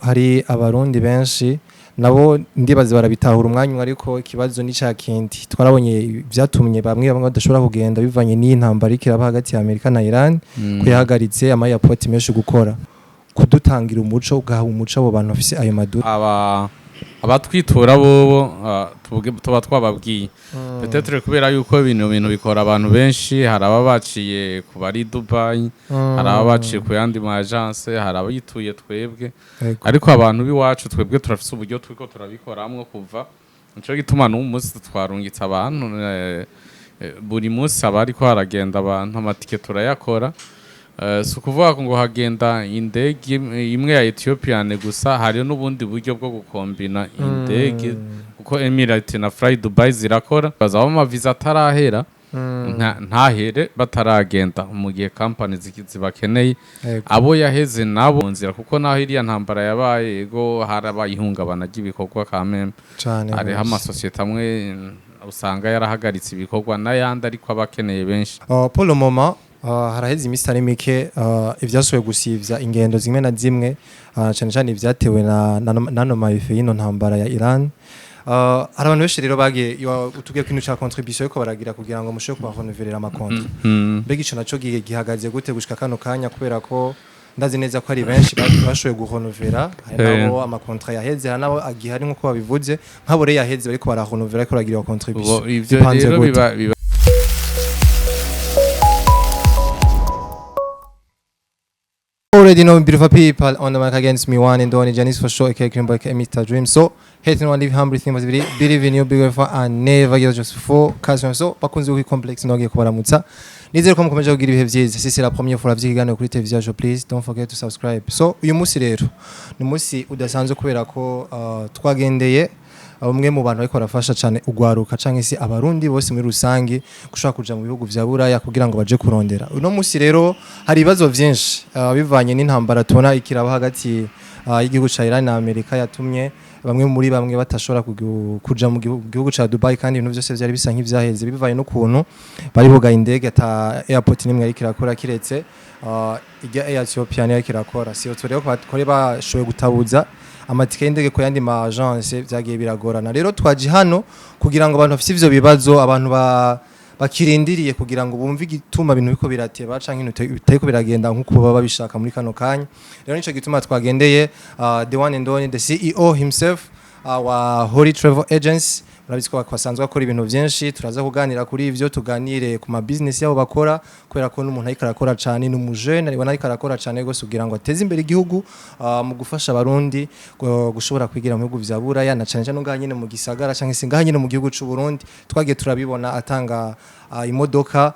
hari abarundi benshi nabo ndibaze barabitahura umwanya ariko ikibazo ni ca kindi twarabonye byatumye bamwe badashobora kugenda bivanye n'intambara ikiraba hagati ya Amerika na Iran kuyahagaritse ama airport menshi gukora kudutangira umuco ugaha umuco abo bantu bafise ayo madura abatwitura bobo tuba twababwiye peut-être kubera yuko ibintu bikora abantu benshi hari ababaciye ku bari Dubai hari ababaciye ku yandi ma agence hari abayituye twebwe ariko abantu biwacu twebwe turafise uburyo twiko turabikoramwo kuva nico gituma n'umunsi twarungitse abantu buri munsi abariko haragenda abantu amatike turayakora so kuvuga ngo hagenda indege imwe ya Ethiopian gusa hari n'ubundi buryo bwo gukombina indege kuko Emirates na Fly Dubai zirakora bazaba ama visa atarahera ntahere bataragenda mu gihe company zibakeneye abo yaheze nabo nzira kuko naho iriya ntambara yabaye ego harabayihungabana ry'ibikorwa kameme ari hama societe amwe usanga yarahagaritse ibikorwa n'ayandi ariko abakeneye benshi pour le moment haraheze imisitari mike ivyashoboye gusivya ingendo zimwe na zimwe cyane cyane ivyatewe na mayife y'ino ntambara ya Iran hari abantu benshi rero bagiye utubwiye ko ino ca contribution yuko baragira kugira ngo mushe kubahonoverera amakonto mbega ico naco gihagaze gute gushika kano kanya kubera ko ndazi neza ko ari benshi bashoboye guhonovera hari nabo amakontra yaheze hari nabo agihari nkuko babivuze nk'abo rero yaheze bariko barahonovera ko baragira contribution ivyo rero biba already know beautiful people on the mic against me one and only Janice for sure aka Mr. Dream so hating one live humble thing was believe in you bigger for and never get just for customer so bakunze ukuri complex nogiye kubaramutsa nizere ko mukomeje kugira ibihe byiza si c'est la première fois ravyiganiro kuri television please don't forget to subscribe so uyu musi rero ni musi udasanzwe kubera ko twagendeye umwe mu bantu bariko barafasha cyane ugwaruka canke si abarundi bose muri rusangi gushaka kuja mu bihugu vya buraya kugira ngo baje kurondera uno musi rero hari ibibazo vyinshi bivanye n'intambara tubona ikiraba hagati y'igihugu ca Iran na Amerika yatumye bamwe batashobora kuja mu gihugu ca Dubai kandi ibintu byose byari bisa nk'ivyaheze bivanye n'ukuntu bari bugaye indege ata airport nimwe ari kirakora kiretse ijya Ethiopia yari kirakora si rero bakore bashoboye gutabuza amatike y'indege ko yandi ma agence byagiye biragorana rero twaje hano kugira ngo abantu bafite ivyo bibazo abantu bakirindiriye kugira ngo bumve igituma ibintu biko birateba canke biteko biragenda nkuko baba babishaka muri kano kanya rero nico gituma twagendeye the one and only the CEO himself wa Hori Travel Agency murabiziko kwasanzwe akora ibintu byinshi turaza kuganira kuri ivyo tuganire ku ma business yabo bakora kubera ko n'umuntu ariko arakora cyane n'umujene ariko ariko arakora cyane gose kugira ngo ateze imbere igihugu mu gufasha abarundi gushobora kwigira mu bihugu vya buraya na cyane cyane nganyine mu gisagara cyangwa se nganyine mu gihugu c'u Burundi twagiye turabibona atanga imodoka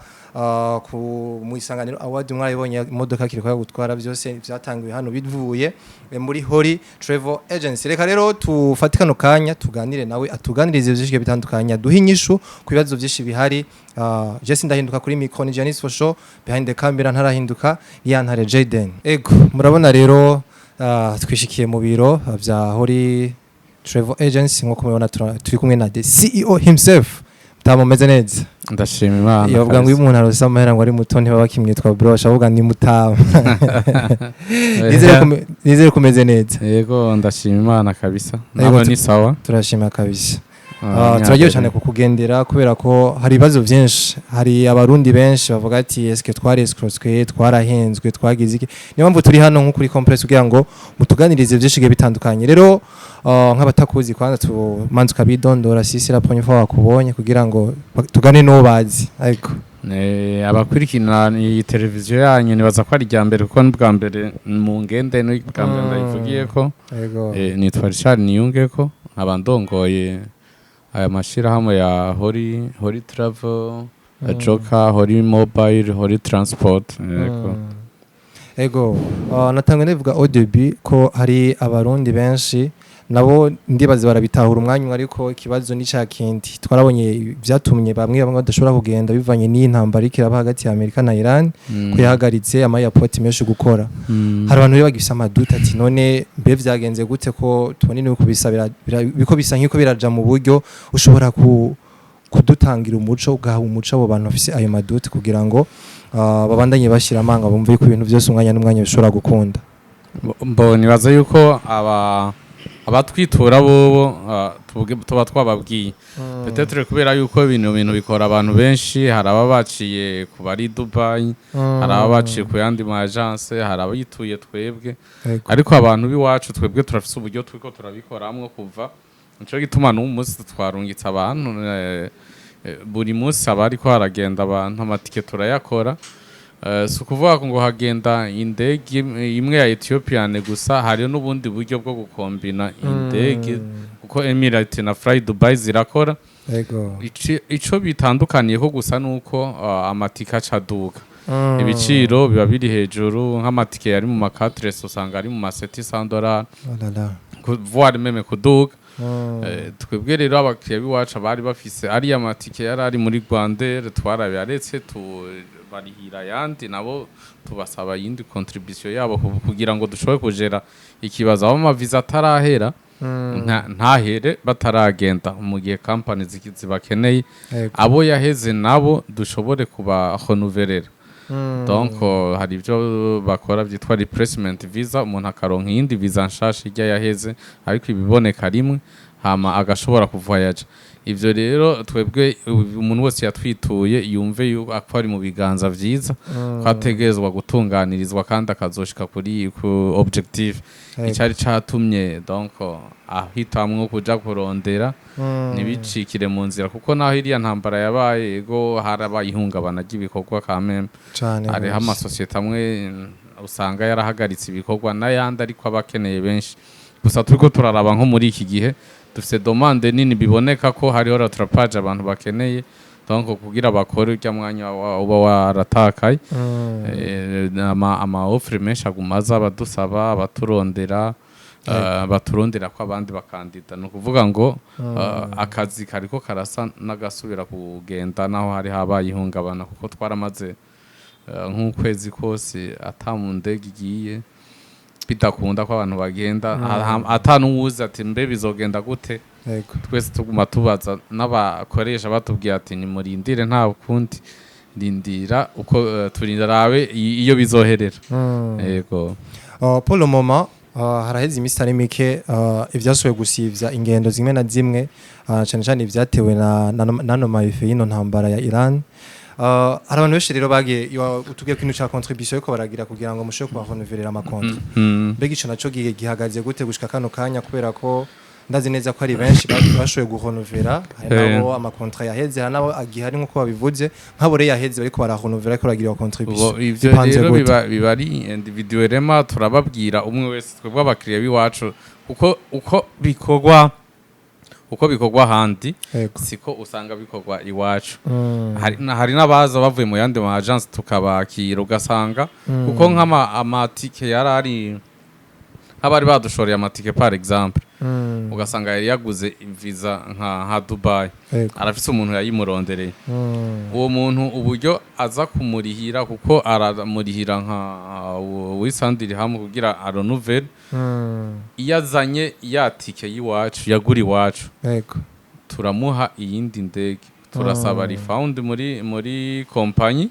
ku muisanganiro award mwayibonye imodoka kiriko gutwara byose byatangiwe hano bivuye muri Hori Travel Agency reka rero tufatikano kanya tuganire nawe atuganirize byinshi bitandukanye duha inyishu ku bibazo byinshi bihari Jesse ndahinduka kuri micro Janice for sure behind the camera ntarahinduka yantare Jaden ego murabona rero twishikiye mu biro vya Hori Travel Agency nko mubona turi kumwe na the CEO himself tamumeze neza ndashima Imana yavuga ngo uyu muntu arose amahera ngo ari muto ntiba bakimye twa brosha avuga ni mutama nizere kumeze neza yego ndashima Imana kabisa nabo ni sawa turashima kabisa turagiye cyane kukugendera kubera ko hari ibibazo byinshi hari abarundi benshi bavuga ati eske twarescrosswe twarahenzwe twagize iki niyo mpamvu turi hano nk'ukuri complex kugira ngo mutuganirize byinshi bitandukanye rero nk'abatakuzi kwanza tumanze kabidondora sisi la première fois wakubonye kugira ngo tugane no bazi ariko abakurikirana iyi televiziyo yanyu nibaza ko ari rya mbere kuko n'ubwa mbere mu ngende no bwa mbere ndayivugiye ko nitwa Richard Niyungeko abandongoye aya mashirahamwe ya Hori Travel Joka Hori Mobile Hori Transport ego natangwe ndavuga au début ko hari abarundi benshi nabo ndibaze barabitahura umwanya ariko ikibazo ni ca kindi twarabonye byatumye bamwe badashobora kugenda bivanye n'intambara ikiraba hagati ya Amerika na Iran kuyahagaritse ama airport menshi gukora hari abantu bagifisa amaduta ati none mbe vyagenze gute ko tubone ni kubisabira biko bisa nkiko biraja mu buryo ushobora kudutangira umuco ugaha umuco abo bantu bafise ayo maduta kugira ngo babandanye bashira amanga bumve ko ibintu byose umwanya n'umwanya bishobora gukunda nibaza yuko abatwitura bobo tuba twababwiye peut-être kubera yuko ibintu bikora abantu benshi, hari aba baciye ku bari Dubai, hari aba baciye ku yandi ma agence, hari abayituye twebwe, ariko abantu biwacu twebwe turafise uburyo twiko turabikoramwo kuva nico gituma n'umunsi twarungitse abantu buri munsi abariko haragenda abantu amatike turayakora. Si ukuvuga ngo hagenda indege imwe ya Ethiopian gusa, hariyo n'ubundi buryo bwo gukombina indege kuko Emirates na Fly Dubai zirakora. Ico bitandukaniye ko gusa nuko amatika acaduka, ibiciro biba biri hejuru. Nk'amatike yari mu makatres usanga ari mu $700 voire même kuduga. Twebwe rero abakiriya biwacu bari bafise ari amatike yari ari muri Rwandair twarabiretse barihira yandi, nabo tubasaba yindi contribution yabo kugira ngo dushobore kujera ikibazo abo amaviza atarahera ntahere bataragenda mu gihe company zibakeneye, abo yaheze nabo dushobore kuba renouveler. Donc hari ibyo bakora byitwa replacement visa, umuntu akaronka iyindi visa nshasha ijya yaheze ariko ibiboneka rimwe hama agashobora kuvoyaja. Ivyo rero twebwe umuntu wese yatwituye yumve yuko ari mu biganza vyiza, kwategezwa gutunganirizwa kandi akazoshika kuri objective icari catumye. Donc ahitamwe kuja kurondera nibicikire mu nzira, kuko naho iriya ntambara yabaye ego harabaye ihungabana ry'ibikorwa kameme, hari amasosiyete amwe usanga yarahagaritse ibikorwa n'ayandi ariko abakeneye benshi. Gusa turiko turaraba nko muri iki gihe dufite demande nini, biboneka ko hariho rattrapage abantu bakeneye, donc kugira bakore urya mwanya uba waratakaye. Ama offre menshi agumaza abadusaba abaturondera baturondera ko abandi bakandida, no kuvuga ngo akazi kariko karasa nagasubira kugenda naho hari habaye ihungabana, kuko twaramaze nk'ukwezi kose ata mu ndege igiye, bidakunda ko abantu bagenda atanuwuzi ati mbe bizogenda gute. Twese tuguma tubaza n'abakoresha batubwiye ati ni murindire nta ukundi rindira uko turindarabe iyo bizoherera. Yego pour le moment haraheze imisi ari mike ivyasubiye gusivya ingendo zimwe na zimwe, cyane cyane ivyatewe na mayife y'ino ntambara ya Iran. Hari abantu benshi rero bagiye utubwiye ko ino ca contribution yuko baragira kugira ngo mushobore kubahonoverera amakontra. Mbega ico naco gihagaze gute gushika kano kanya, kubera ko ndazi neza ko ari benshi bashoboye guhonovera, hari nabo amakontra yaheze, hari nabo agihari nkuko babivuze, nk'abo rero yaheze bariko barahonovera ariko baragira contribution. Ivyo rero biba ari individuellement turababwira umwe wese twebwe abakiriya biwacu, kuko uko bikorwa handi siko usanga bikorwa iwacu. Hari n'abaza bavuye mu yandi ma agence tukabakira, ugasanga kuko nk'amatike yarari nk'abari badushoreye amatike par exemple, ugasanga yari yaguze visa nka Dubai, arafise umuntu yayimurondereye. Uwo muntu uburyo aza kumurihira, kuko aramurihira nka wisandiri hamwe kugira aronouvelle, iyo azanye yatike y'iwacu yagura iwacu turamuha iyindi ndege, turasaba refund muri kompanyi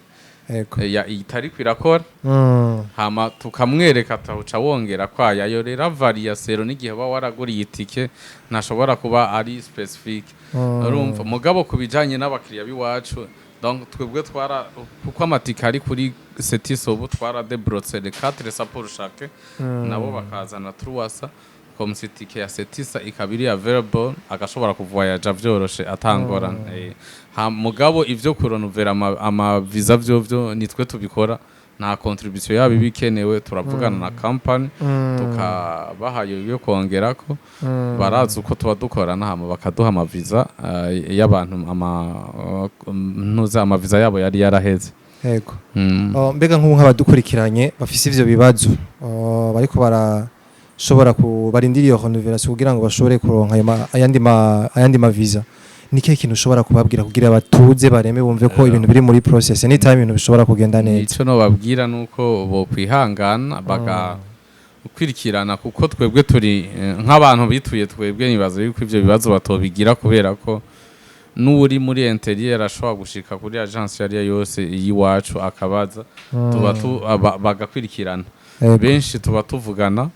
itari kwirakora, hama tukamwereka atawuca wongera kwayo rero variation n'igihe ba waraguriye itike ntashobora kuba ari specific. Urumva mugabo kubijanye n'abakiriya biwacu, donc twebwe kuko amatike ari kuri setisobu twara debroce les 4 sapeurs chaque, nabo bakazana truwasa comme tike ya setisa ikabiri available, agashobora kuvoyaja vyoroshe atangorana. Mugabo ivyo kuronovera ama visa vyo nitwe tubikora, nta contribution yabo bikenewe, turavugana na company tukabahayo yo kongerako, barazi uko tuba dukorana, hama bakaduha ama visa y'abantu ama visa yabo yari yaraheze. Yego mbega nk'ubu nk'abadukurikiranye bafise ivyo bibazo bariko barashobora kubarindira iyo renouvellation kugira ngo bashobore kuronka ayandi ma visa, nike kintu ushobora kubabwira kugira batuze bareme bumve ko ibintu biri muri process ni time ibintu bishobora kugenda neza? Ico no babwira nuko bo kwihangana ukwirikirana, kuko twebwe turi nk'abantu bituye, twebwe nibaza yuko ivyo bibazo batobigira, kubera ko n'uri muri interieur ashobora gushika kuri agence yari yose yiwacu akabaza bagakwirikirana. benshi tuba tuvugana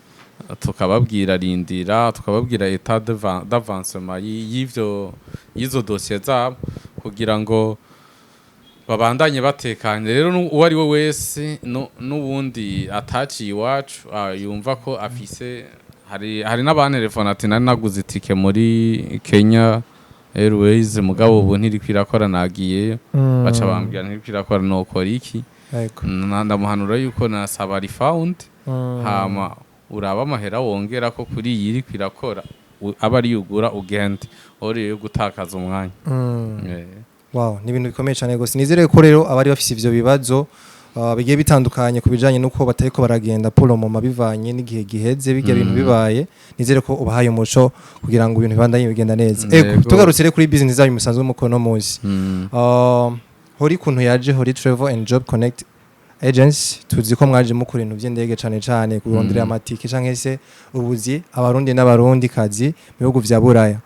tukababwira rindira tukababwira etat d'avancement y'izo dosiye zabo kugira ngo babandanye batekanye. Rero uwo ari we wese n'ubundi ataciye iwacu yumva ko afise hari n'abantelefone ati nari naguze itike muri Kenya Airways mugabo ubu ntirikwirakora nagiyeyo baca bambwira ntirikwirakora nokora iki ndamuhanura yuko nasaba refund hama uraba amahera wongera ko kuri iyi irikwirakora aba ari yugura ugende uri gutakaza umwanya. Wow, ni ibintu bikomeye cyane gose. Nizere ko rero abari bafise ivyo bibazo bigiye bitandukanye kubijanye nuko batariko baragenda polo mu mabivanye n'igihe giheze bijya bintu bibaye. Nizere ko ubahaye umuco kugira ngo ibintu bibandanye bigenda neza. Tugarutse kuri business zayo musanzwe mukono muzi. Hori kuntu yaje Hori Travel and Job Connect Agency tuzi ko mwaje mukora ibintu by'indege cyane kurondera amatike canke se ubuzi abarundi n'abarundi kazi mu bihugu vya Buraya.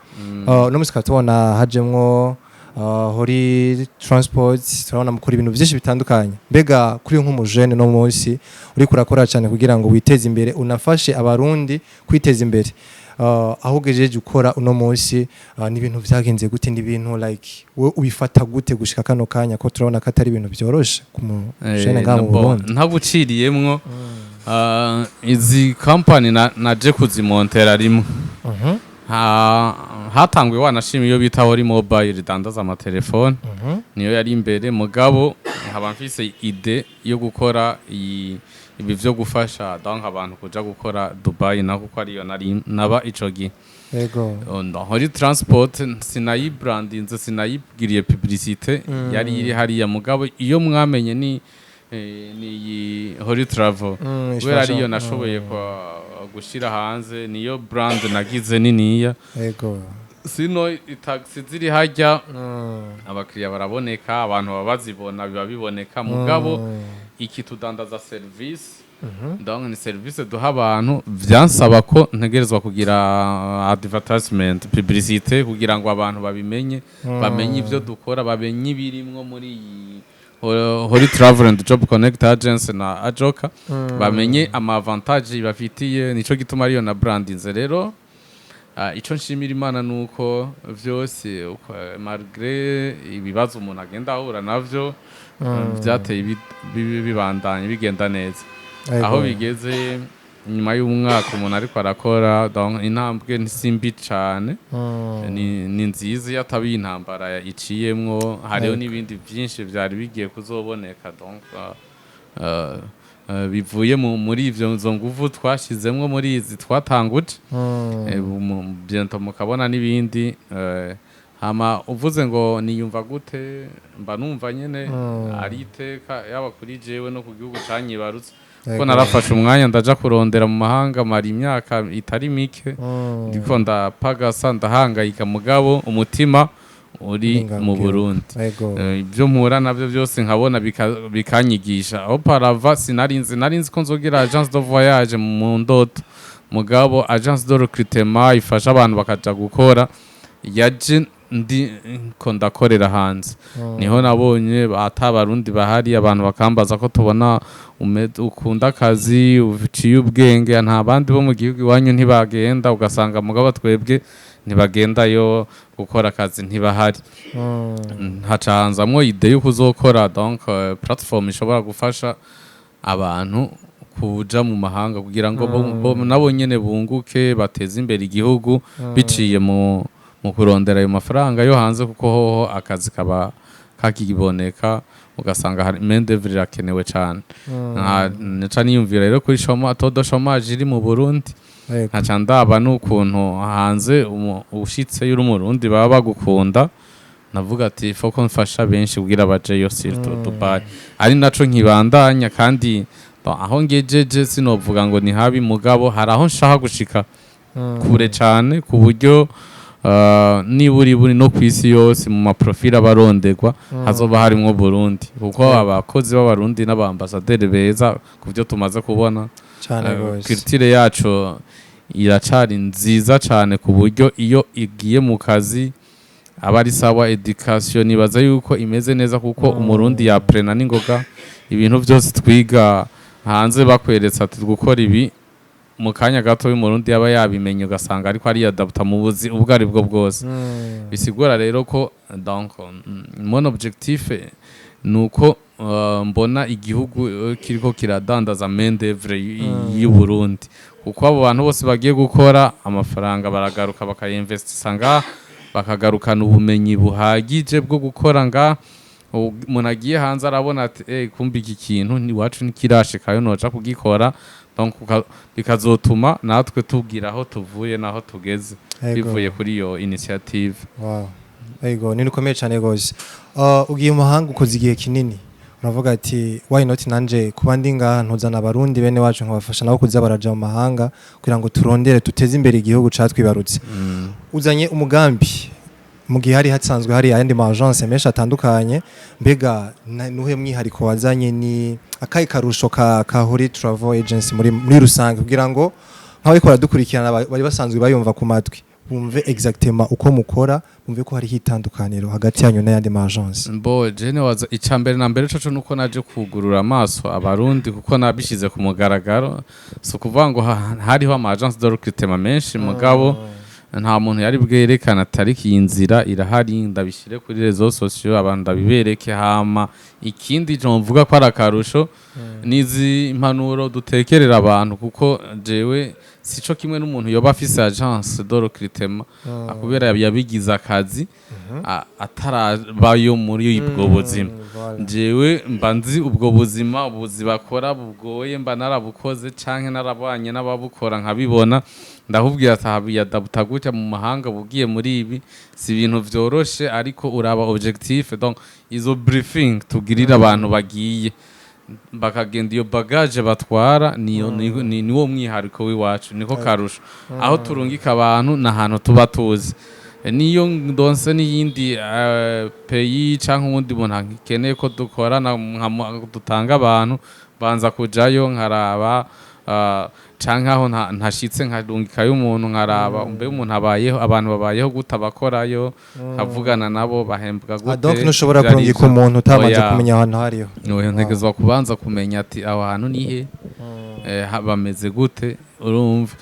No musika tubona hajemwo Hori transport turabona mukora ibintu byinshi bitandukanye. Mbega kuri nk'umujene no munsi uri kurakora cyane kugira ngo witeze imbere unafashe abarundi kwiteza imbere. Aho gejeje ukora uno munsi n'ibintu byagenze gute n'ibintu like we ubifata gute gushika kano kanya ko turabona ko atari ibintu byoroshe ku mujene ngaho mu Burundi ntabuciriyemwo. Izi company naje kuzimontera rimwe hatangwe wanashima iyo bita Hori mobile dandaza amatelefone niyo yari imbere mugabo nkaba mfise ide yo gukora ibi vyo gufasha donc abantu kuja gukora Dubai nako ko ariyo naba ico gi Hori transport sinayibrandinze sinayibwiriye publicité yari iri hariya mugabo iyo mwamenye ni Hori Travel kubera ariyo nashoboye gushira hanze niyo brand nagize niniya sino itaxi ziri hajya abakiriya baraboneka abantu babazibona biba biboneka mugabo iki tudandaza service donc ni service duha abantu vyansaba ko ntegerezwa kugira advertisement publicité kugira ngo abantu babimenye bamenye ivyo dukora bamenye ibirimwo muri Hori Travel and Job Connect Agency na Ajoka bamenye ama avantage bafitiye nico gituma ariyo na brandinze. Rero ico nshimira Imana nuko vyose malgré ibibazo umuntu agenda ahura navyo vyateye bibandanye bigenda neza aho bigeze nyuma y'umwaka umuntu ariko arakora donc intambwe ntisimbi cyane ni nziza yatabi intambara iciyemwo hariho n'ibindi byinshi byari bigiye kuzoboneka donc bivuye muri ivyo nguvu twashizemwo muri izi twatanguje biento mukabona n'ibindi hama uvuze ngo niyumva gute mba numva nyene ari iteka yaba kuri jewe no ku gihugu canyibarutse ko narafashe umwanya ndaja kurondera mu mahanga mari imyaka itari mike ndiko ndapagasa ndahangayika mugabo umutima uri mu Burundi ibyo mpura navyo byose nkabona bikanyigisha aho parava sinarinzi ko nzogira agence de voyage mu ndoto mugabo agence de recrutement ifasha abantu bakaja gukora yaje ndi ko ndakorera hanze niho nabonye atabarundi bahari abantu bakambaza ko tubona ukunda akazi uciye ubwenge nta bandi bo mu gihugu iwanyu ntibagenda ugasanga mugabo twebwe ntibagendayo gukora akazi ntibahari hacanzamwo ide yo kuzokora donc platform ishobora gufasha abantu kuja mu mahanga kugira ngo nabo nyene bunguke bateze imbere igihugu biciye mu kurondera ayo mafaranga yo hanze kuko hoho akazi kaba kakiboneka ugasanga hari main d'œuvre irakenewe cyane nca niyumvira rero kuri chômage iri mu Burundi nkaca ndaba n'ukuntu hanze ushitse y'uri Murundi baba bagukunda navuga ati foko mfasha benshi kugira bajeyo surtout Dubai ari naco nkibandanya kandi aho ngejeje sinovuga ngo ni habi mugabo hari aho nshaka gushika kure cyane ku buryo niburi no kwisi yose mu maprofile abarondegwa hazoba harimwo Burundi kuko abakozi b'abarundi n'abambasaderi beza kuvyo tumaze kubona culture yacu iracari nziza cyane ku buryo iyo igiye mu kazi abari sawa education nibaza yuko imeze neza kuko umurundi yaprena n'ingoga ibintu byose twiga hanze bakweretse ati gukora ibi mu kanya gato y'umurundi yaba yabimenye ugasanga ariko ari adapta mu buzi ubwo ari bwo bwose bisigura rero ko donc mon objectif nuko mbona igihugu kiriko kiradandaza main d'œuvre y'u Burundi kuko abo bantu bose bagiye gukora amafaranga baragaruka bakayinvestisa nga bakagarukana ubumenyi buhagije bwo gukora nga umuntu agiye hanze arabona ati kumbi iki kintu ni wacu nikirashikayo noja kugikora donc bikazotuma natwe tubwira aho tuvuye naho tugeze bivuye kuri iyo initiative. Wow. Ego ni nukomeye cyane gose. Ugiye mu mahanga ukoze igihe kinini. Uravuga ati why not nanje kuba ndi ngaha ntuzana abarundi bene wacu nkabafasha nabo kuza baraja mu mahanga kugira ngo turondere tuteze imbere igihugu catwibarutse. Uzanye umugambi mu gihe hari hatsanzwe hari ayandi ma agence menshi atandukanye mbega nuhe mwihariko wazanye ni akayi karusho ka Kuri Travel Agency muri rusange kugira ngo nkawe ko radukurikirana bari basanzwe bayumva ku matwi bumve exactement uko mukora bumve ko hari hitandukaniro hagati yanyu n'ayandi ma agence. Mbo jene waza icambere na mbere coco nuko naje kugurura amaso abarundi kuko nabishize ku mugaragaro so kuvuga ngo hariho ama agence de recrutement menshi mugabo nta muntu yari bwerekana tariki y'inzira irahari ndabishire kuri réseaux sociaux abantu ndabibereke hama ikindi je mvuga ko arakarusho nizi impanuro dutekerera abantu kuko jewe sico kimwe n'umuntu yoba afise agence de recrutement akubera yabigize akazi atarabayo muri ubwo buzima jewe mba nzi ubwo buzima bakora bugoye mba narabukoze canke narabanye n'ababukora nkabibona ndahubwira atahabi yadabutagutya mu mahanga bugiye muri ibi si ibintu vyoroshe ariko uraba objectif donc izo briefing tugirira abantu bagiye bakagenda iyo bagage batwara niwo mwihariko w'iwacu niko karusho aho turungika abantu n'ahantu tuba tuzi niyo ndonse n'iyindi pays canke ubundi muntu akeneye ko dukorana dutanga abantu banza kujayo nkaraba canke aho ntashitse nkarungikayo umuntu nkaraba mbe umuntu abayeho abantu babayeho gutabakorayo avugana nabo bahembwa gute. Donc nushobora kurungika umuntu utamaze kumenya ahantu hariyo ntegezwa kubanza kumenya ati aho hantu nihe bameze gute urumva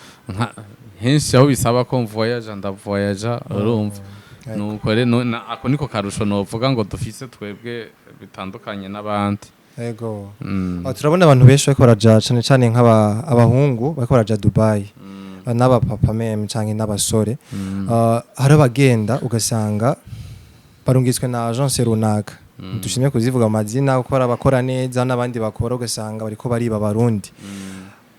henshi aho bisaba ko voyage ndavoyage urumva nuko rero ako niko karusho novuga ngo dufise twebwe bitandukanye n'abandi. Ego. Turabona abantu benshi bako baraja cyane cyane nk'abahungu bako baraja Dubai. N'aba papa meme canke n'abasore. Hari abagenda ugasanga barungitswe na agence runaka. Dushimye kuzivuga amazina uko abakora neza n'abandi bakora ugasanga bariko bariba barundi.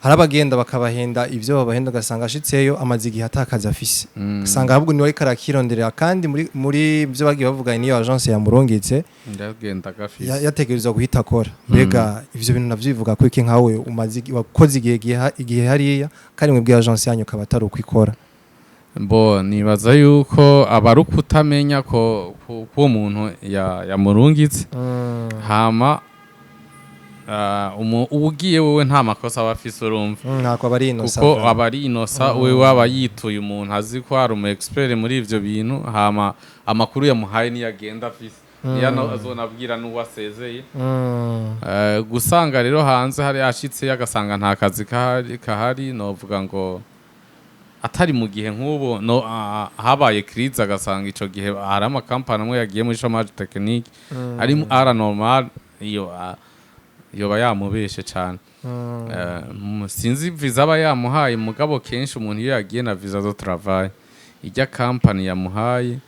Hari abagenda bakabahenda ivyo babahenda ugasanga ashitseyo amazi igihe atakaza afise. Ugasanga ahubwo niwe karakirondera kandi muri byo bagiye bavuga niyo agence yamurungitse ndagenda gafise yategerezwa guhita akora. Mbega ivyo bintu navyivuga ko iki nkawe umazi wakoze igihe hariya kandi mwebwe agence yanyu kabatari ukwikora. Mbo nibaza yuko abaruka utamenya ko umuntu yamurungitse hama ubugiye wewe nta makosa abafise urumva ntako abari inosa kuko abari inosa wewe aba yituye umuntu azi ko ari umu expert muri ivyo bintu hama amakuru yamuhaye ni yagenda afise yana azonabwira n'uwasezeye gusanga rero hanze hari ashitse yagasanga nta kazi kahari novuga ngo atari mu gihe nk'ubu habaye crise agasanga ico gihe hari ama company amwe yagiye muri chômage technique ari normal iyo yoba yamubeshe cyane sinzi visa aba yamuhaye mugabo kenshi umuntu iyo yagiye na visa zo travail ijya company yamuhaye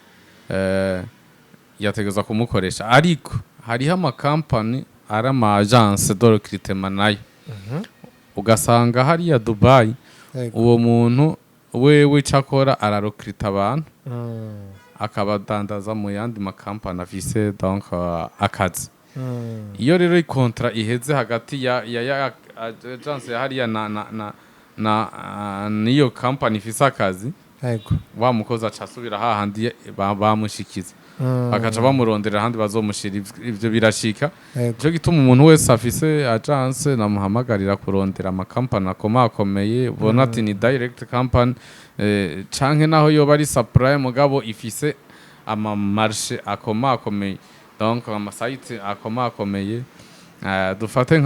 yategeza kumukoresha ariko hariho ama company ari ama agence de recrutement nayo ugasanga hari ya Dubai uwo muntu wewe cakora ararecruita abantu akabadandaza mu yandi ma company afise donc akazi. Iyo rero ikontra iheze hagati ya agence ya hariya na niyo company ifise akazi wa mukozi acasubira hahandi bamushikiza bakaca bamurondera handi bazomushira ivyo birashika cyo gituma umuntu wese afise agence namuhamagarira kurondera ama company akomakomeye bona ati ni direct company canke naho yoba ari supply mugabo ifise ama marché akomakomeye donc ama site akomakomeye dufate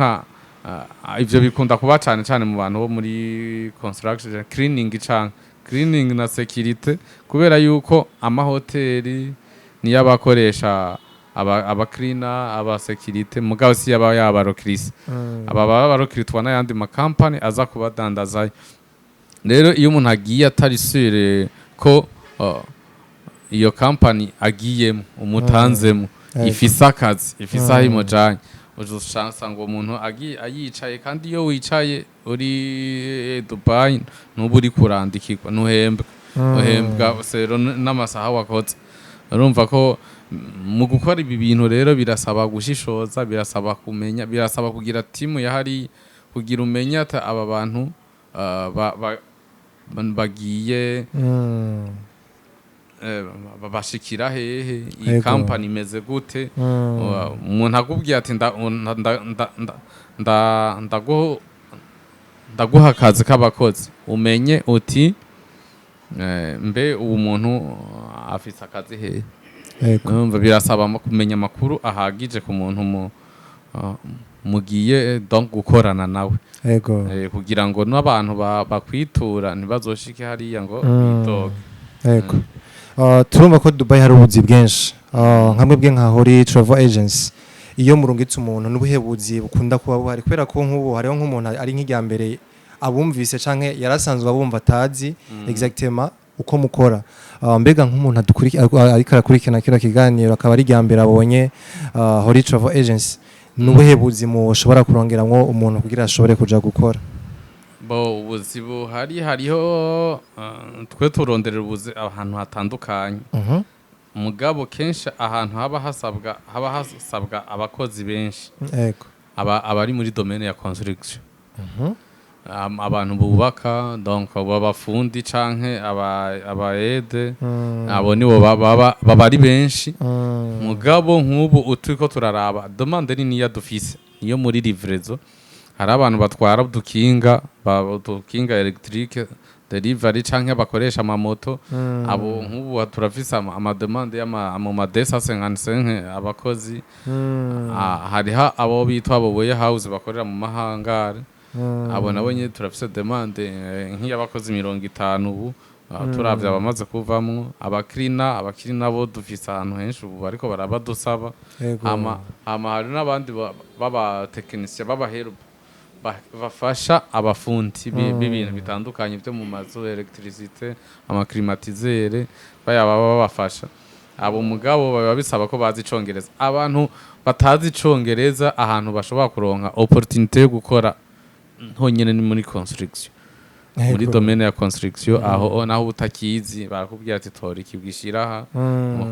ivyo bikunda kuba cyane cyane mu bantu bo muri construction cleaning na security kubera yuko amahoteli niyo abakoresha abacleaner abasekirite mugabo si yaba yabarokirisi aba babarokirwa n'ayandi makampani aza kubadandaza rero iyo umuntu agiye atari sure ko iyo company agiyemo umutanzemo ifise akazi ifise aho imujanye uzosanga ngo umuntu ayicaye kandi iyo wicaye uri Dubai nubu uri kurandikirwa nuhembwa sero n'amasaha wakoze urumva ko mu gukora ibi bintu rero birasaba gushishoza birasaba kumenya birasaba kugira timu yahari kugira umenya ata aba bantu bagiye bashikira hehe iyi company imeze gute umuntu akubwiye ati ndaguha akazi k'abakozi umenye uti mbe uwo muntu afise akazi hehe birasaba kumenya amakuru ahagije ku muntu mugiye donc gukorana nawe kugira ngo n'abantu bakwitura ntibazoshike hariya ngo bitoke turumva ko Dubai hari ubuzi bwinshi nkamwe bwe nka Hori Travel Agency iyo murungitse umuntu n'ubuhebuzi bukunda kuba buhari kubera ko nk'ubu hariho nk'umuntu ari nk'ijya mbere abumvise canke yarasanzwe abumva atazi exactement uko mukora mbega nk'umuntu ariko arakurikirana kino kiganiro akaba ari rya mbere abonye Hori Travel Agency n'ubuhebuzi mushobora kurongeramwo umuntu kugira ashobore kuja gukora ubuzi buhari hariho twe turonderera ubuzi ahantu hatandukanye mugabo kenshi ahantu haba hasabwa abakozi benshi abari muri domaine ya construction abantu bubaka donc abafundi canke abaede abo nibo baba ari benshi mugabo nk'ubu uturiko turaraba demande nini ya dufise niyo muri livrezo hari abantu batwara dukinga electrique delivery canke bakoresha amamoto abo nk'ubu turafise amademande mu madesa 55 abakozi hariho abo bitwa abo warehouse bakorera mu mahangare abo nabo nyine turafise demande nk'iy'abakozi 50 ubu turavye abamaze kuvamwo abakirina bo dufise ahantu henshi ubu ariko barabadusaba hari n'abandi baba technicien b'abaheru bafasha abafundi b'ibintu bitandukanye byo mu mazu electricité amaclimatisere babafasha abo mugabo baba bisaba ko bazi icongereza abantu batazi icongereza ahantu bashobora kuronka opportunité yo gukora honyene ni muri construction muri domaine ya construction aho naho utakizi barakubwira ati tora ikibwishiraha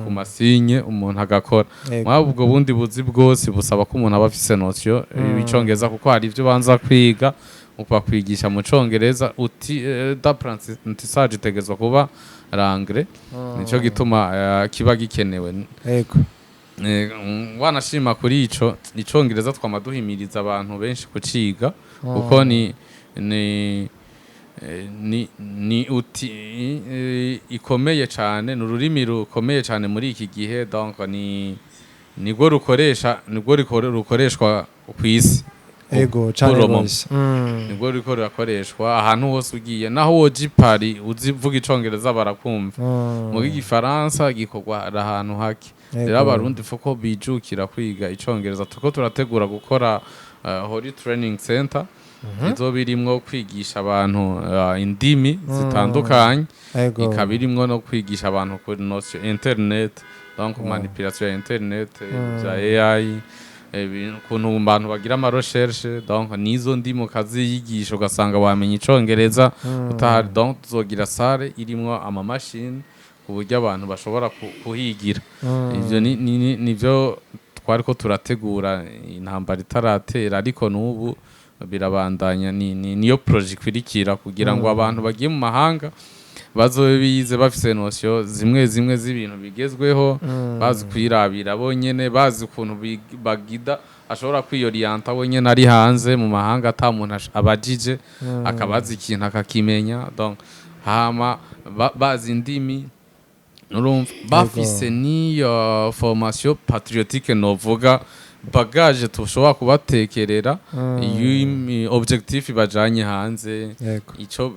ku masinye umuntu agakora mwabo ubwo bundi buzi bwose busaba ko umuntu aba afise notion ibicongereza kuko hari ivyo banza kwiga uko kwigisha mu congereza uti d'apprentissage tegezwa kuba l'anglais nico gituma kiba gikenewe wanashima kuri ico icongereza twamaduhimiriza abantu benshi kuciga kuko ni uti ikomeye cyane n'ururimi rukomeye cyane muri iki gihe donc nigwo rukoreshwa ku isi cyane rwose nigwo rukoreshwa ahantu hose ugiye naho woje Paris uzivuga icongereza barakumva mu gifaransa gikorwa ahantu hake rero abarundi foko bijukira kwiga icongereza tuko turategura gukora Hori Training Center izo birimwo kwigisha abantu indimi zitandukanye ikabirimwo no kwigisha abantu kuri notion internet donc manipulation ya internet za AI kuntu abantu bagira ama recherche donc nizo ndimo kazi yigisha ugasanga wamenye icongereza utahari donc tuzogira salle irimwo ama machine kuburyo abantu bashobora kuhigira ivyo nivyo twariko turategura intambara itaratera ariko n'ubu birabandanya niyo project kwirikira kugira ngo abantu bagiye mu mahanga bazobe bize bafise notion zimwe z'ibintu bigezweho bazi kwirabira bonyene bazi ukuntu bagida ashobora kwiyorienta bonyene ari hanze mu mahanga ata muntu abajije akabaza ikintu akakimenya donc hama bazi indimi urumva bafise niyo formation patriotique novuga bagage tushobora kubatekerera iyo objectif bajanye hanze ico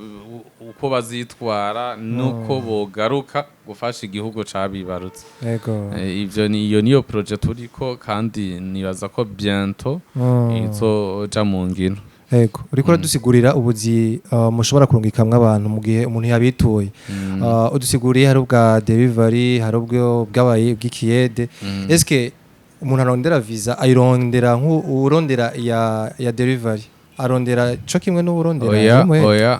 uko bazitwara nuko bogaruka gufasha igihugu cabibarutse ivyo niyo projet turiko kandi nibaza ko bientôt izoja mu ngino. Ego uriko dusigurira ubuzi mushobora kurungikamwe abantu mu gihe umuntu yabituye udusiguriye hari ubwa delivery hari ubwo bwabaye bw'ikiyede eske umuntu arondera visa ayirondera nk'urondera ya delivery arondera co kimwe n'urondera oya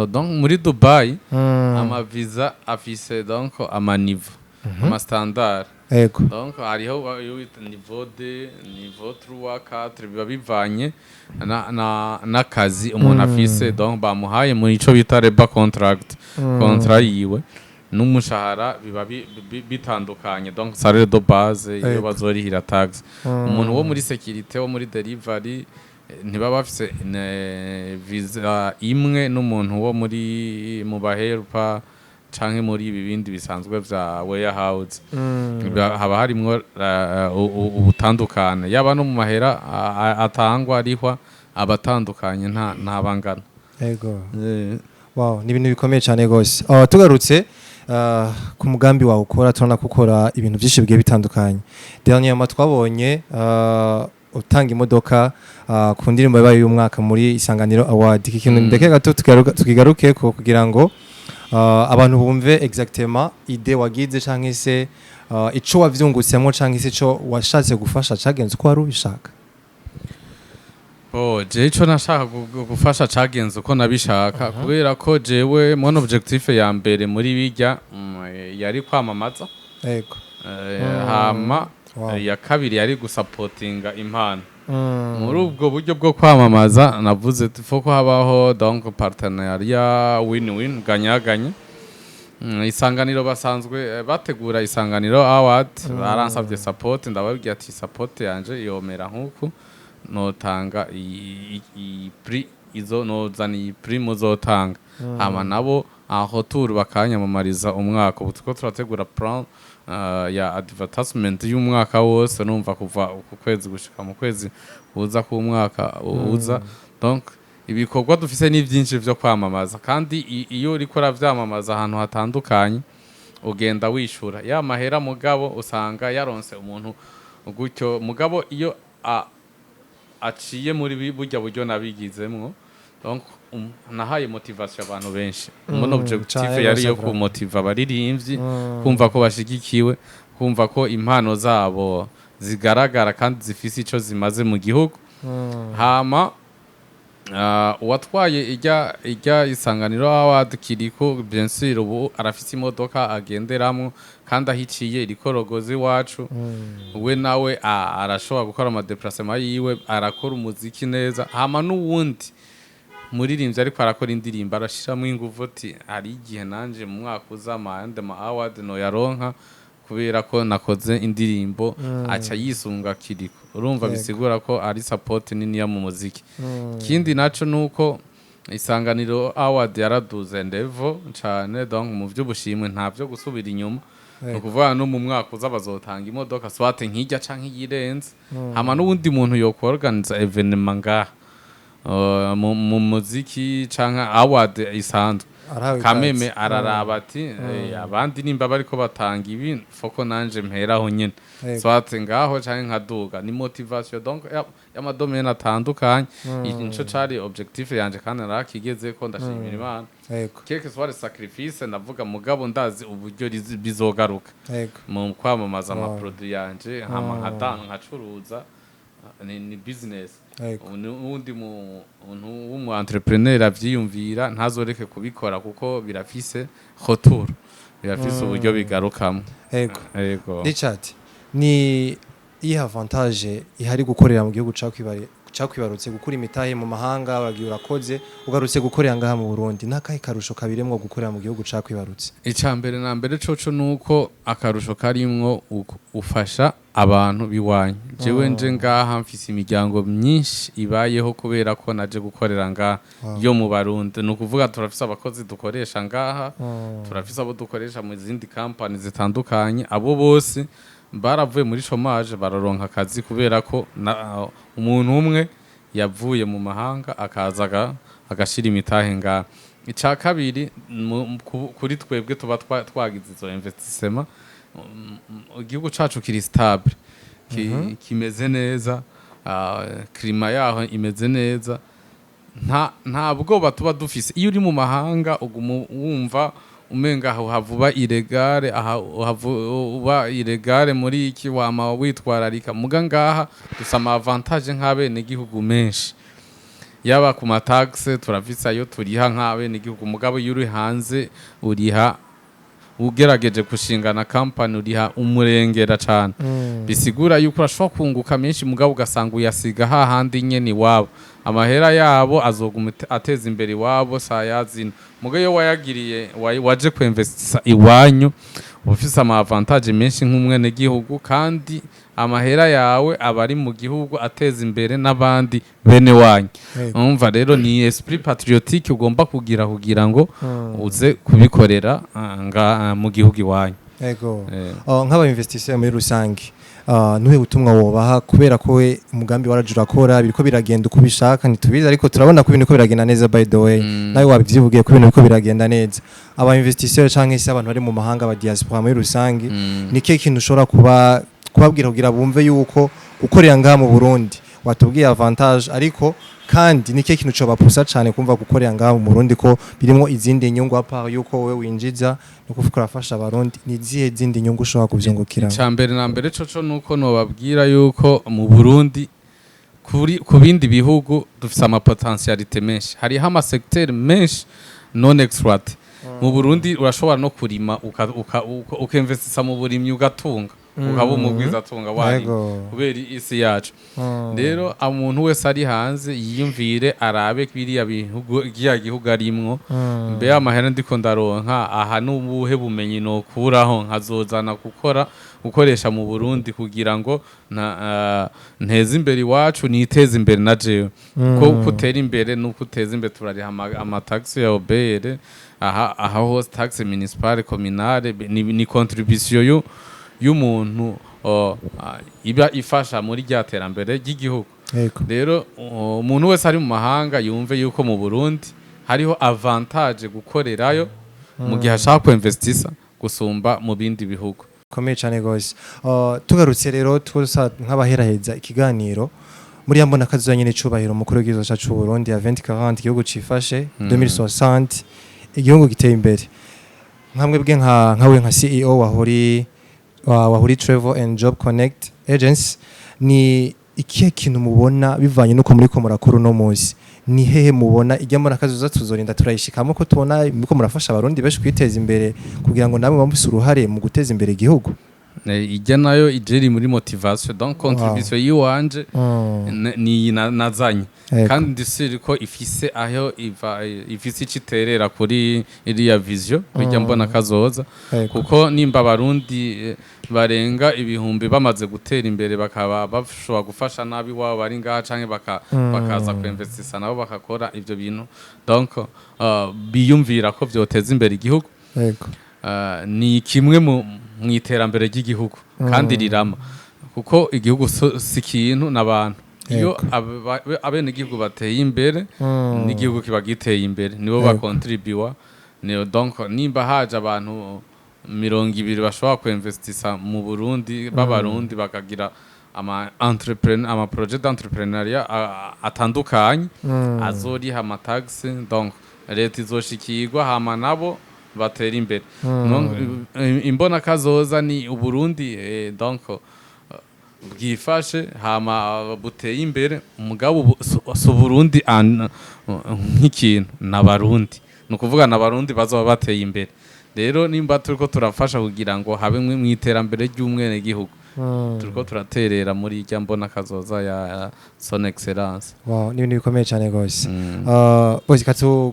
donc muri Dubai ama visa afise donc ama niveau ama standard ego donc hariho niveau 2 niveau 3 4 biba bivanye n'akazi umuntu afise donc bamuhaye muri ico bita labor contract contrat yiwe n'umushahara biba bitandukanye donc salaire de base iyo bazorihira tax umuntu wo muri sécurité wo muri delivery ntibaba bafise visa imwe n'umuntu wo muri mu bahelpa canke muri ibi bindi bisanzwe vya warehouse haba harimwo ubutandukane yaba no mu mahera atangwa arihwa abatandukanye nta bangana. Ego wow ni ibintu bikomeye cyane gose tugarutse ku mugambi wawe ukora turana gukora ibintu byinshi bigiye bitandukanye dernièrement twabonye utanga imodoka ku ndirimbo yabaye y'umwaka muri Isanganiro Award ikintu ndeke gato tukigaruke ko kugira ngo abantu bumve exactement ide wagize canke se ico wavyungutsemmo canke se ico washatse gufasha cagenze uko wari ubishaka. Je ico nashaka gufasha cagenze uko nabishaka kubera ko jewe mon objectif ya mbere muri bijya yari kwamamaza yego hama ya kabiri yari gusupportinga impano muri ubwo buryo bwo kwamamaza navuze ko habaho donc partenariat win-win ganyaganye Isanganiro basanzwe bategura Isanganiro Award baransavye support ndababwiye ati support yanje yomera nkuko notanga i prix izo nozani prix muzotanga hama nabo aho tour bakanyamamariza umwaka ubu tuko turategura plan ya advertisement y'umwaka wose numva kuva ku kwezi gushika mu kwezi uza ku mwaka uza donc ibikorwa dufise ni byinshi byo kwamamaza kandi iyo uriko ravyamamaza ahantu hatandukanye ugenda wishura ya mahera mugabo usanga yaronse umuntu gutyo mugabo iyo aciye muri burya buryo nabigizemwo donc nahaye motivation abantu benshi mon objectif yari yo kumotiva abaririmbyi kumva ko bashigikiwe kumva ko impano zabo zigaragara kandi zifise ico zimaze mu gihugu hama uwatwaye ijya Isanganiro Award kiriko bien sûr ubu arafise imodoka agenderamwo kandi ahiciye irikorogozi wacu we nawe arashobora gukora ama déplacement yiwe arakora umuziki neza hama n'uwundi muririmbyi ariko arakora indirimbo arashiramo inguvu ati hari igihe nanje mu mwaka uzamande ma award no yaronka kubera ko nakoze indirimbo aca yisunga kiriko urumva bisigura ko ari support nini ya mu muziki kindi naco nuko Isanganiro Award yaraduze ndevo cyane donc mu by'ubushimwe ntavyo gusubira inyuma ukuvuga no mu mwaka uzabazotanga imodoka swate nkijya canke yirenze hama n'ubundi muntu yo organize evenement ngaha mu muziki canke award isanzwe kameme araraba ati abandi nimba bariko batanga ibi foko nanje mperaho nyene swate ngaho canke nkaduga ni motivation donc y'amadomene atandukanye inco cari objectif yanje kandi narakigeze ko ndashimira Imana quelque soit sacrifice ndavuga mugabo ndazi uburyo bizogaruka mu kwamamaza ama produit yanje hama nkacuruza ni business undi mu entrepreneur avyiyumvira ntazoreke kubikora kuko birafise retour birafise uburyo bigarukamo. Ego Richard ni iyi avantage ihari gukorera mu gihugu cakwibarutse gukura imitahe mu mahanga bagiye urakoze ugarutse gukorera ngaha mu Burundi nakahe karusho kabiremwo gukorera mu gihugu cakwibarutse. Icambere na mbere coco nuko akarusho karimwo ufasha abantu biwanye jewe nje ngaha mfise imiryango myinshi ibayeho kubera ko naje gukorera ngaha yo mu Barundi nukuvuga turafise abakozi dukoresha ngaha turafise abo dukoresha mu zindi company zitandukanye abo bose baravuye muri chômage bararonka akazi kubera ko umuntu umwe yavuye mu mahanga akaza agashira imitahe nga ica kabiri kuri twebwe tuba twagize izo investissement igihugu cacu kiri stable kimeze neza klima yaho imeze neza nta bwoba tuba dufise iyo uri mu mahanga wumva umenga aho havuba iregare uba iregare muri iki wama witwararika muga ngaha dusama avantage nk'abene igihugu menshi yaba ku mataxe turafise ayo turiha nk'abene igihugu mugabo iyo uri hanze uriha ugerageje gushingana company uriha umurengera cyane bisigura yuko urashobora kunguka menshi mugabo ugasanga uyasiga hahandi nyene iwabo amahera yabo azoguma ateza imbere iwabo sayazina muga iyo wayagiriye waje kuinvestisa iwanyu ufise ama avantage menshi nk'umwene gihugu kandi amahera yawe abari mu gihugu ateza imbere n'abandi bene wanyu umva rero ni esprit patriotique ugomba kugira ngo uze kubikorera mu gihugu iwanyu yego nk'aba investisseurs muri rusange nuhe ubutumwa wobaha kubera ko we umugambi warajura kora biriko biragenda uko bishaka ntitubizi ariko turabona ko ibintu ko biragenda neza by the way nawe wabivyivugiye ko ibintu biko biragenda neza aba investisseurs canke se abantu bari mu mahanga ba diaspora muri rusange nike kintu ushobora kubabwira kugira bumve yuko gukorera ngaha mu Burundi watubwiye avantage ariko kandi nike kintu cyo bapusa cyane kumva gukorera ngaha mu Burundi ko birimo izindi nyungu apa yuko wowe winjiza no kuvuga afasha abarundi ni zihe zindi nyungu ushobora kuvyungukira cyambere na mbere coco nuko no babwira yuko mu Burundi ku bindi bihugu dufise ama potentialite menshi hari ama secteur menshi non exploité mu Burundi urashobora no kurima ukinvestisa mu burimyi ugatunga ukaba umugwiza atunga wari kubera isi yacu rero umuntu wese ari hanze yiyumvire arabe biriya bihugu gihugu arimwo mbe amahera ndiko ndaronka aha n'ubuhe bumenyi no kuraho nkazozana gukoresha mu Burundi kugira ngo nteze imbere iwacu niteze imbere na jewe ko kutera imbere nuko uteza imbere turariha amataxe ya obere aha hose taxe municipale communale ni contribution y'umuntu iba ifasha muri rya terambere ry'igihugu rero umuntu wese ari mu mahanga yumve yuko mu Burundi hariho avantage gukorerayo mu gihe ashaka investisa gusumba mu bindi bihugu komeye cyane gose tugarutse rero twose nk'abaheraheza ikiganiro muri yambona kazo nyene cubahiro mukuru w'igihugu cyacu cy'u Burundi ya 2040 igihugu cifashe 2060 igihugu giteye imbere nkamwe bwe nkawe nka CEO wahuri Travel and Job Connect Agency ni ikihe kintu mubona bivanye nuko muri ko murakora no munsi ni hehe mubona ijya muri akazuza tuzorinda turayishikamo ko tubona muko murafasha abarundi beshi kwiteza imbere kugira ngo namwe bamuse uruhare mu guteza imbere igihugu ijya nayo ijeri muri motivation donc contribution yiwanje ni nazanye kandi ndisiri ko ifise aho ifise iciterera kuri iriya vision kujya mbona kazoza kuko nimba abarundi barenga ibihumbi bamaze gutera imbere bakaba bashobora gufasha nabi wabo bari ngaha canke bakaza kuinvestisa nabo bakakora ivyo bintu donc biyumvira ko vyoteza imbere igihugu ni kimwe mu iterambere ry'igihugu kandi rirama kuko igihugu si ikintu n'abantu iyo abene igihugu bateye imbere n'igihugu kiba giteye imbere nibo bakontribuwa donc nimba haje abantu 200 bashobora kuinvestisa mu Burundi b'abarundi bakagira ama projet d'entrepreneuriat atandukanye azoriha amataxe donc leta izoshikirwa hama nabo batera imbere imbona kazoza ni Uburundi donc bwifashe hama buteye imbere umugabo so Burundi nk'ikintu n'abarundi no kuvuga n'abarundi bazoba bateye imbere rero nimba turiko turafasha kugira ngo habe mu iterambere ry'umwene gihugu turiko turaterera muri ijya mbona kazoza ya son excellence wow ni bikomeye cyane gose bose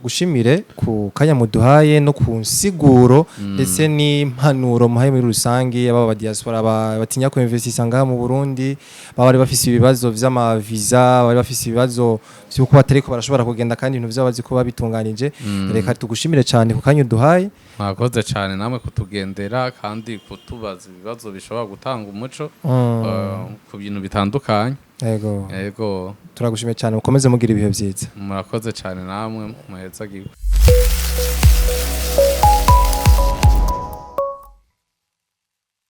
gushimire ku kanya muduhaye no ku nsiguro ndetse ni impanuro muhaye muri rusangi aba diaspora batinya ko investisa ngaha mu Burundi bari bafise ibibazo vy'ama visa bari bafise ibibazo vyuko batariko barashobora kugenda kandi ibintu vyabo bazi ko babitunganije reka tugushimire cyane ku kanya uduhaye mwakoze cyane namwe kutugendera kandi kutubaza ibibazo bishobora gutanga umuco ku bintu bitandukanye yego turagushimiye cyane mukomeze mugira ibihe byiza murakoze cyane namwe muheza giwe